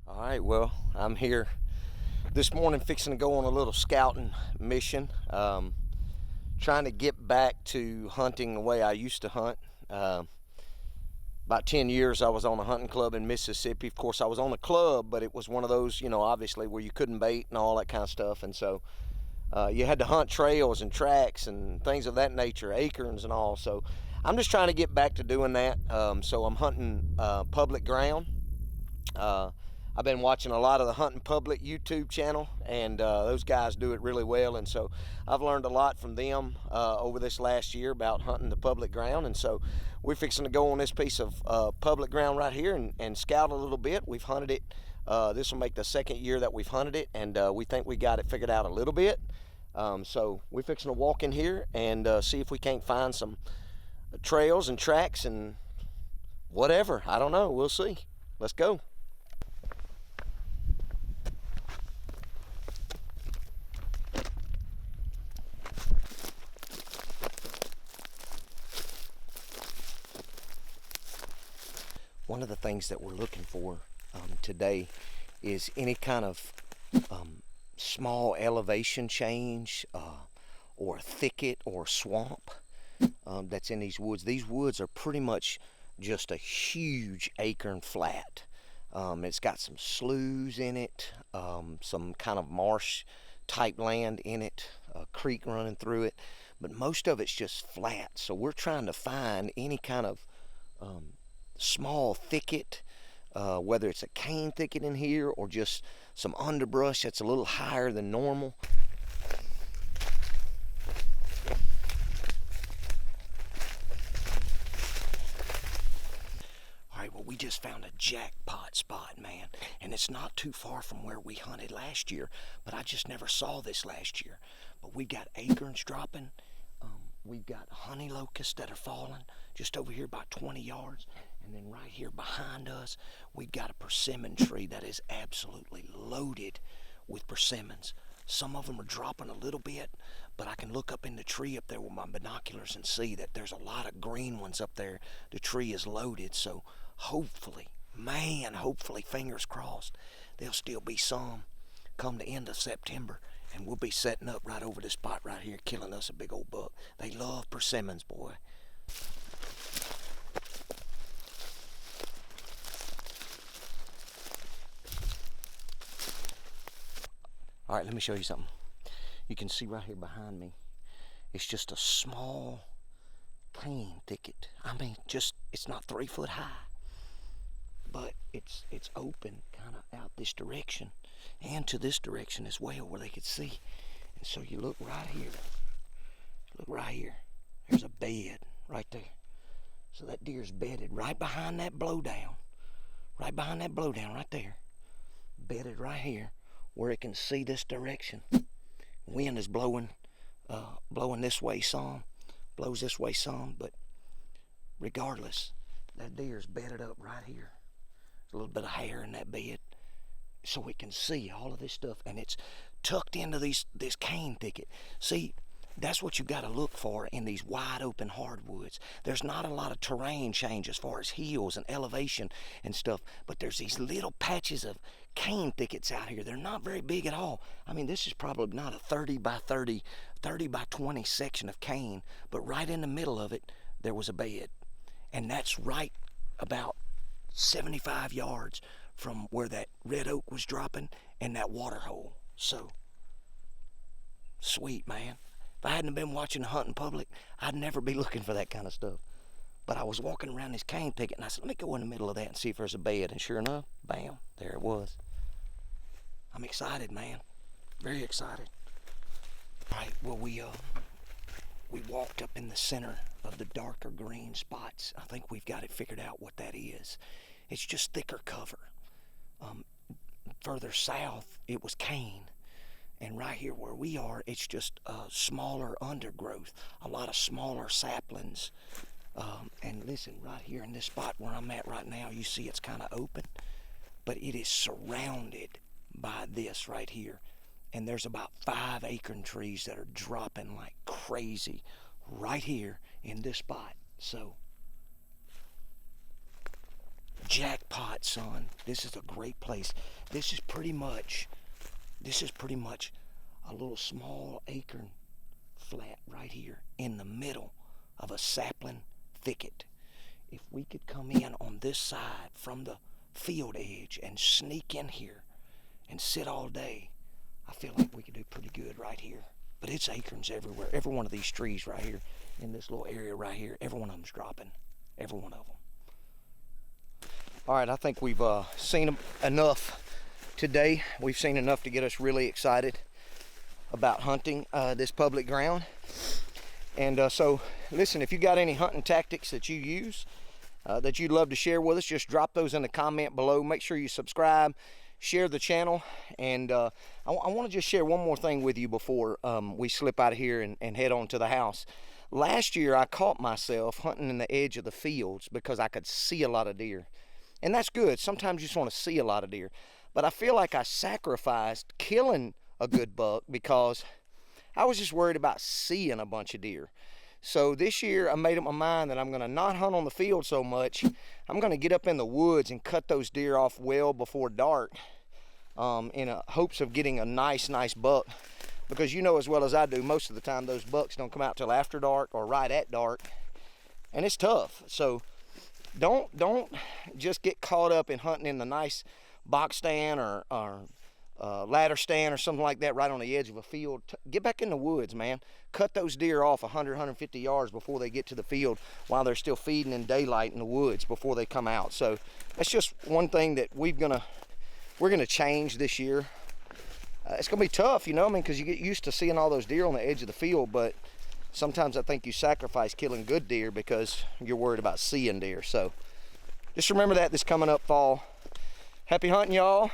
All right, well, I'm here this morning fixing to go on a little scouting mission, trying to get back to hunting the way I used to hunt. About 10 years I was on a hunting club in Mississippi. Of course, I was on a club, but it was one of those, obviously where you couldn't bait and all that kind of stuff. And so you had to hunt trails and tracks and things of that nature, acorns and all. So I'm just trying to get back to doing that. So I'm hunting public ground. Uh, I've been watching a lot of the Hunting Public YouTube channel, and those guys do it really well. And so I've learned a lot from them over this last year about hunting the public ground. And so we're fixing to go on this piece of public ground right here and scout a little bit. We've hunted it. This will make the second year that we've hunted it, and we think we got it figured out a little bit. So we're fixing to walk in here and see if we can't find some trails and tracks and whatever. I don't know. We'll see. Let's go. One of the things that we're looking for today is any kind of small elevation change or thicket or swamp that's in these woods. These woods are pretty much just a huge acorn flat. It's got some sloughs in it, some kind of marsh type land in it, a creek running through it, but most of it's just flat. So we're trying to find any kind of small thicket, whether it's a cane thicket in here or just some underbrush that's a little higher than normal. All right, well, we just found a jackpot spot, man, and it's not too far from where we hunted last year, but I just never saw this last year. But we got acorns dropping. We've got honey locusts that are falling just over here about 20 yards. And then right here behind us, we've got a persimmon tree that is absolutely loaded with persimmons. Some of them are dropping a little bit, but I can look up in the tree up there with my binoculars and see that there's a lot of green ones up there. The tree is loaded, so hopefully, fingers crossed, there'll still be some come the end of September, and we'll be setting up right over this spot right here, killing us a big old buck. They love persimmons, boy. All right, let me show you something. You can see right here behind me, it's just a small cane thicket. I mean, it's not 3 foot high, but it's open kind of out this direction and to this direction as well where they could see. And so you look right here. Look right here. There's a bed right there. So that deer's bedded right behind that blowdown. Right behind that blowdown right there. Bedded right here where it can see this direction. Wind is blowing this way some, blows this way some, but regardless, that deer's bedded up right here. There's a little bit of hair in that bed, so it can see all of this stuff, and it's tucked into this cane thicket. See, that's what you got to look for in these wide open hardwoods. There's not a lot of terrain change as far as hills and elevation and stuff, but there's these little patches of cane thickets out here. They're not very big at all. I mean, this is probably not a 30 by 30, 30 by 20 section of cane, but right in the middle of it, there was a bed. And that's right about 75 yards from where that red oak was dropping and that water hole. So, sweet, man. If I hadn't been watching the Hunting Public, I'd never be looking for that kind of stuff. But I was walking around this cane thicket, and I said, let me go in the middle of that and see if there's a bed. And sure enough, bam, there it was. I'm excited, man. Very excited. All right, well, we walked up in the center of the darker green spots. I think we've got it figured out what that is. It's just thicker cover. Further south, it was cane. And right here where we are, it's just smaller undergrowth, a lot of smaller saplings. And listen, right here in this spot where I'm at right now, you see it's kind of open, but it is surrounded by this right here. And there's about 5 acorn trees that are dropping like crazy right here in this spot. So jackpot, son. This is a great place. This is pretty much a little small acorn flat right here in the middle of a sapling thicket. If we could come in on this side from the field edge and sneak in here and sit all day, I feel like we could do pretty good right here. But it's acorns everywhere. Every one of these trees right here in this little area right here, every one of them's dropping. Every one of them. All right, I think we've seen enough today. We've seen enough to get us really excited about hunting this public ground. And so, listen, if you got any hunting tactics that you use that you'd love to share with us, just drop those in the comment below. Make sure you subscribe, share the channel, and I want to just share one more thing with you before we slip out of here and head on to the house. Last year, I caught myself hunting in the edge of the fields because I could see a lot of deer. And that's good. Sometimes you just want to see a lot of deer. But I feel like I sacrificed killing a good buck because I was just worried about seeing a bunch of deer. So this year I made up my mind that I'm going to not hunt on the field so much. I'm going to get up in the woods and cut those deer off well before dark in hopes of getting a nice buck. Because you know as well as I do, most of the time those bucks don't come out till after dark or right at dark. And it's tough. So don't just get caught up in hunting in the nice box stand or ladder stand or something like that right on the edge of a field. Get back in the woods, man. Cut those deer off 100, 150 yards before they get to the field while they're still feeding in daylight in the woods before they come out. So that's just one thing that we're gonna change this year. It's gonna be tough, you know, I mean, because you get used to seeing all those deer on the edge of the field, but sometimes I think you sacrifice killing good deer because you're worried about seeing deer. So just remember that this coming up fall. Happy hunting, y'all.